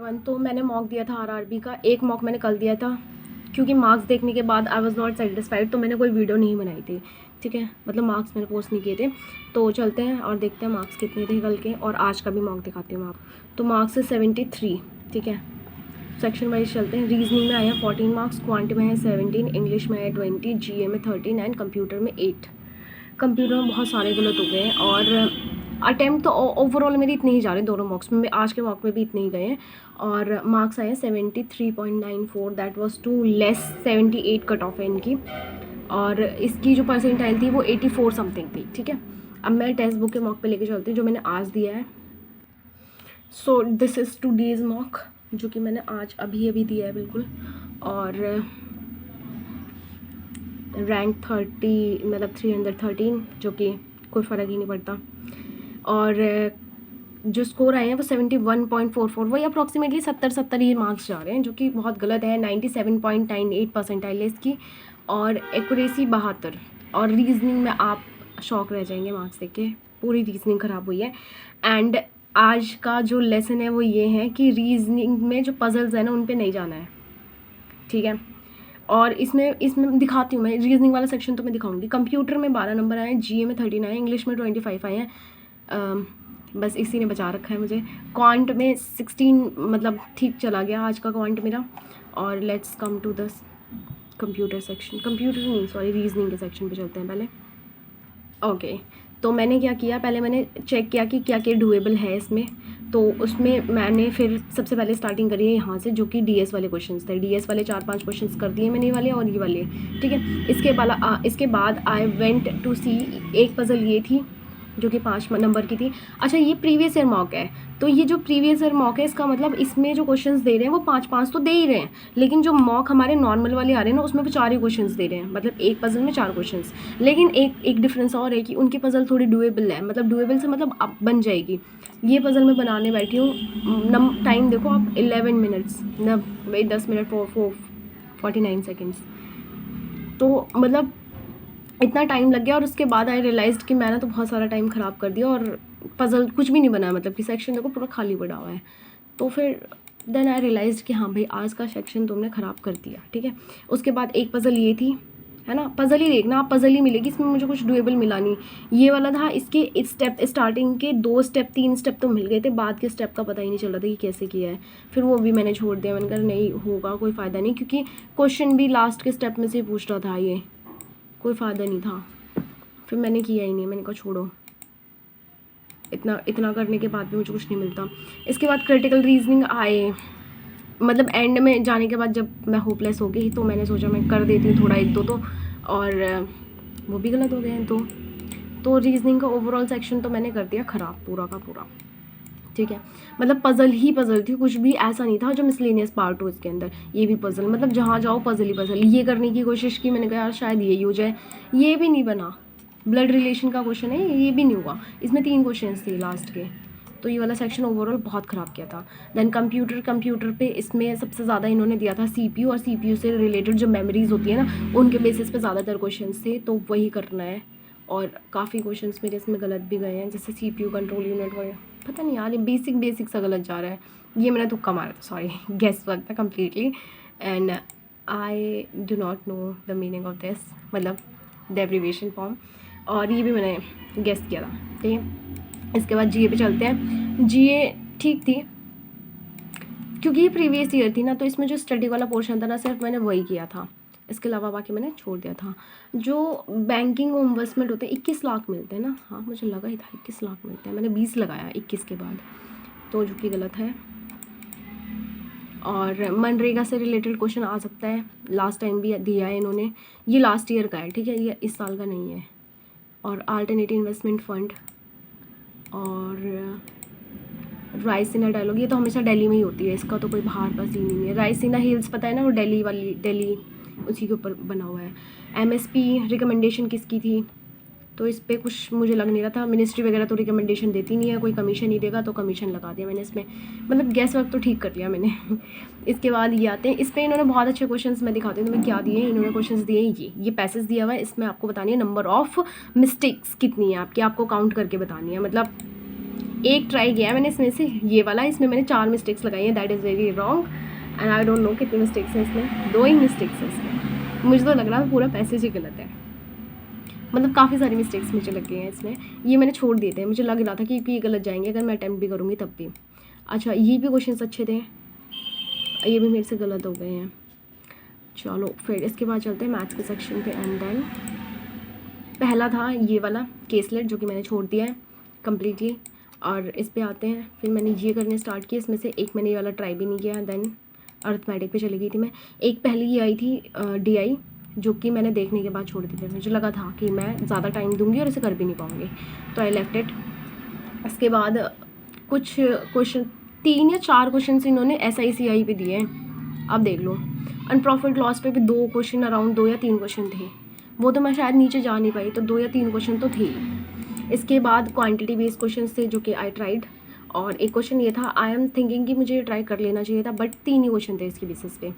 Everyone. तो मैंने mock दिया था आरआरबी का, एक मॉक मैंने कल दिया था क्योंकि मार्क्स देखने के बाद आई वाज नॉट सेटिस्फाइड, तो मैंने कोई वीडियो नहीं बनाई थी। ठीक है, मतलब मार्क्स मैंने पोस्ट नहीं किए थे। तो चलते हैं और देखते हैं मार्क्स कितने थे कल के, और आज का भी मॉक दिखाती हूँ मैं आपको। तो मार्क्स है 73। ठीक है, सेक्शन वाइज चलते हैं। रीजनिंग में आया 14 मार्क्स, क्वांट में है 17, इंग्लिश में है 20, जीए में 13 एंड कंप्यूटर में 8। कंप्यूटर में बहुत सारे गलत हो गए हैं, और अटैम्प्ट तो ओवरऑल मेरे इतने ही जा रहे हैं दोनों मॉक्स में, आज के मॉक में भी इतने ही गए हैं। और मार्क्स आए 73.94, that was too less. 78 cut off है इनकी, और इसकी जो परसेंटाइल थी वो 84 समथिंग थी। ठीक है, अब मैं टेक्स्ट बुक के मॉक पे लेके चलती हूँ जो मैंने आज दिया है। So this is today's mock, जो कि मैंने आज अभी अभी दिया है बिल्कुल। और रैंक 30 मतलब 313, जो कि कोई फ़र्क ही नहीं पड़ता। और जो स्कोर आए हैं वो 71.44, वही अप्रॉक्सीमेटली 70 ही मार्क्स जा रहे हैं, जो कि बहुत गलत है। 97.98 परसेंटाइल है इसकी, और एक्यूरेसी 72। और रीजनिंग में आप शॉक रह जाएंगे मार्क्स देख के, पूरी रीजनिंग ख़राब हुई है। एंड आज का जो लेसन है वो ये है कि रीजनिंग में जो पजल्स है ना उन पे नहीं जाना है। ठीक है, और इसमें दिखाती हूँ मैं, रीजनिंग वाला सेक्शन तो मैं दिखाऊंगी। कंप्यूटर में 12 नंबर आए हैं, जीए में 13 आए हैं, इंग्लिश में 25 आए हैं। बस इसी ने बचा रखा है मुझे। क्वांट में 16, मतलब ठीक चला गया आज का क्वांट मेरा। और let's come to the computer section, computer नहीं सॉरी, रीजनिंग के सेक्शन पे चलते हैं पहले। ओके, तो मैंने क्या किया, पहले मैंने चेक किया कि क्या क्या डूएबल है इसमें। तो उसमें मैंने फिर सबसे पहले स्टार्टिंग करी है यहाँ से, जो कि डीएस वाले क्वेश्चंस थे। डीएस वाले 4-5 क्वेश्चंस कर दिए मैंने, ये वाले और ये वाले। ठीक है, इसके बाद आई वेंट टू सी, एक पजल ये थी जो कि 5 नंबर की थी। अच्छा, ये प्रीवियस ईयर मॉक है, तो ये जो प्रीवियस ईयर मॉक है इसका मतलब इसमें जो क्वेश्चंस दे रहे हैं वो 5-5 तो दे ही रहे हैं, लेकिन जो मॉक हमारे नॉर्मल वाले आ रहे हैं ना उसमें वो 4 ही क्वेश्चंस दे रहे हैं, मतलब एक पजल में 4 क्वेश्चंस। लेकिन एक डिफरेंस और है कि उनकी पजल थोड़ी डुएबल है, मतलब डुएबल से मतलब अब बन जाएगी। ये पजल मैं बनाने बैठी हूँ, टाइम देखो आप 11 मिनट्स, वही 10 मिनट 49 सेकेंड्स, तो मतलब इतना टाइम लग गया। और उसके बाद आई रियलाइज्ड कि मैंने तो बहुत सारा टाइम ख़राब कर दिया, और पज़ल कुछ भी नहीं बना, मतलब कि सेक्शन देखो पूरा खाली पड़ा हुआ है। तो फिर देन आई रियलाइज्ड कि हाँ भाई, आज का सेक्शन तुमने ख़राब कर दिया। ठीक है, उसके बाद एक पज़ल ये थी, है ना, पज़ल ही देखना आप, पज़ल ही मिलेगी, इसमें मुझे कुछ डुएबल मिला नहीं। ये वाला था, इसके स्टेप स्टार्टिंग के 2 स्टेप 3 स्टेप तो मिल गए थे, बाद के स्टेप का पता ही नहीं चल रहा था कि कैसे किया है। फिर वो भी मैंने छोड़ दिया, मैंने कहा नहीं होगा, कोई फ़ायदा नहीं, क्योंकि क्वेश्चन भी लास्ट के स्टेप में से पूछ रहा था, ये कोई फ़ायदा नहीं था। फिर मैंने किया ही नहीं, मैंने कहा छोड़ो, इतना करने के बाद भी मुझे कुछ नहीं मिलता। इसके बाद क्रिटिकल रीजनिंग आए, मतलब एंड में जाने के बाद जब मैं होपलेस हो गई तो मैंने सोचा मैं कर देती हूँ थोड़ा 1-2 तो, और वो भी गलत हो गए हैं। तो रीजनिंग का ओवरऑल सेक्शन तो मैंने कर दिया ख़राब पूरा का पूरा। ठीक है, मतलब पज़ल ही पज़ल थी, कुछ भी ऐसा नहीं था जो मिसलेनियस पार्ट हो इसके अंदर। ये भी पज़ल, मतलब जहाँ जाओ पज़ल ही पज़ल। ये करने की कोशिश की, मैंने कहा यार शायद यही हो जाए, ये भी नहीं बना। ब्लड रिलेशन का क्वेश्चन है, ये भी नहीं हुआ। इसमें 3 क्वेश्चन थे लास्ट के, तो ये वाला सेक्शन ओवरऑल बहुत ख़राब किया था। देन कंप्यूटर पे इसमें सबसे ज़्यादा इन्होंने दिया था सीपीयू, और सीपीयू से रिलेटेड जो मेमोरीज होती है ना उनके बेसिस पे ज़्यादातर क्वेश्चन थे, तो वही करना है। और काफ़ी क्वेश्चंस मेरे इसमें गलत भी गए हैं, जैसे सीपीयू कंट्रोल यूनिट वगैरह, पता नहीं यार, ये बेसिक सा गलत जा रहा है। ये मैंने तुक्का मारा था, सॉरी, गेस वर्क था completely, and I do not know the meaning of this, मतलब द एब्रीविएशन फॉर्म, और ये भी मैंने गेस किया था। ठीक है, इसके बाद जीए पे चलते हैं। जीए ठीक थी, क्योंकि ये प्रीवियस ईयर थी ना, तो इसमें जो स्टडी वाला पोर्शन था ना सिर्फ मैंने वही किया था, इसके अलावा बाकी मैंने छोड़ दिया था। जो बैंकिंग और इन्वेस्टमेंट होते हैं 21 लाख मिलते हैं ना, हाँ मुझे लगा ही था 21 लाख मिलते हैं, मैंने 20 लगाया 21 के बाद, तो जो कि गलत है। और मनरेगा से रिलेटेड क्वेश्चन आ सकता है, लास्ट टाइम भी दिया है इन्होंने, ये लास्ट ईयर का है। ठीक है, ये इस साल का नहीं है। और अल्टरनेटिव इन्वेस्टमेंट फ़ंड, और रायसीना डायलॉग, ये तो हमेशा दिल्ली में ही होती है, इसका तो कोई बाहर का सीन नहीं है। रायसीना हिल्स पता है ना, वो दिल्ली उसी के ऊपर बना हुआ है। एमएसपी रिकमेंडेशन किसकी थी, तो इस पर कुछ मुझे लग नहीं रहा था। मिनिस्ट्री वगैरह तो रिकमेंडेशन देती नहीं है, कोई कमीशन ही देगा तो कमीशन लगा दिया मैंने इसमें, मतलब गैस वर्क तो ठीक कर लिया मैंने। इसके बाद ये आते हैं, इस पर इन्होंने बहुत अच्छे क्वेश्चंस, मैं दिखाती हूँ तुम्हें क्या दिए हैं इन्होंने क्वेश्चंस दिए हैं। ये पैसेज दिया हुआ है, इसमें आपको बतानी है नंबर ऑफ़ मिस्टेक्स कितनी है आपकी, आपको काउंट करके बतानी है, मतलब एक ट्राई किया है मैंने इसमें से, ये वाला, इसमें मैंने 4 मिस्टेक्स लगाई हैं, that is very wrong and I don't know कितनी मिस्टेक्स हैं इसमें, 2 ही मिस्टेक्स हैं इसमें। मुझे तो लग रहा है पूरा पैसेज ही गलत है, मतलब काफ़ी सारी मिस्टेक्स मुझे लग गई हैं इसमें। ये मैंने छोड़ दिए थे, मुझे लग रहा था कि ये गलत जाएंगे अगर मैं अटैम्प्ट भी करूँगी तब भी। अच्छा ये भी क्वेश्चंस अच्छे थे, ये भी मेरे से गलत हो गए हैं। चलो फिर इसके बाद चलते हैं मैथ्स के सेक्शन पे। एंड देन पहला था ये वाला केसलेट जो कि मैंने छोड़ दिया है कम्प्लीटली, और इस पे आते हैं। फिर मैंने ये करने स्टार्ट किया, इसमें से एक मैंने ये वाला ट्राई भी नहीं किया। देन अर्थमेटिक पे चली गई थी मैं। एक पहले ये आई थी DI जो कि मैंने देखने के बाद छोड़ दी थी, मुझे लगा था कि मैं ज़्यादा टाइम दूंगी और इसे कर भी नहीं पाऊँगी, तो आई लेफ्ट इट। इसके बाद कुछ क्वेश्चन 3 या 4 क्वेश्चन इन्होंने SICI पे दिए हैं, अब देख लो। एंड प्रॉफिट लॉस पे भी 2 क्वेश्चन, अराउंड 2 या 3 क्वेश्चन थे, वो तो मैं शायद नीचे जा नहीं पाई, तो 2 या 3 क्वेश्चन तो थे ही। इसके बाद क्वांटिटी बेस्ड क्वेश्चन थे जो कि आई ट्राइड, और एक क्वेश्चन ये था, आई एम थिंकिंग कि मुझे ट्राई कर लेना चाहिए था, बट 3 ही क्वेश्चन थे इसके बेसिस पे।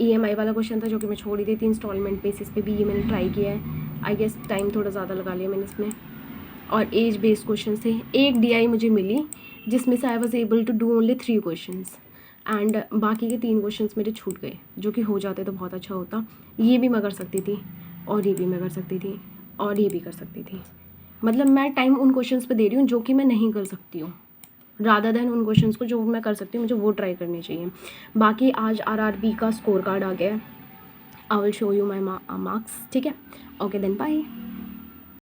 EMI वाला क्वेश्चन था जो कि मैं छोड़ ही दी थी, इंस्टॉलमेंट बेसिस पे भी ये मैंने ट्राई किया है, आई गेस टाइम थोड़ा ज़्यादा लगा लिया मैंने इसमें। और एज बेस्ड क्वेश्चन थे, एक DI मुझे मिली जिसमें से I was able to do only 3 questions, and बाकी के 3 क्वेश्चंस मेरे छूट गए, जो कि हो जाते तो बहुत अच्छा होता। ये भी मैं कर सकती थी, और ये भी मैं कर सकती थी, और ये भी कर सकती थी। मतलब मैं टाइम उन क्वेश्चंस पे दे रही हूँ जो कि मैं नहीं कर सकती हूँ, रादर देन उन क्वेश्चंस को जो मैं कर सकती हूँ, मुझे वो ट्राई करनी चाहिए। बाकी आज RRB का स्कोर कार्ड आ गया है, I will show you my marks, ठीक है। Okay then bye.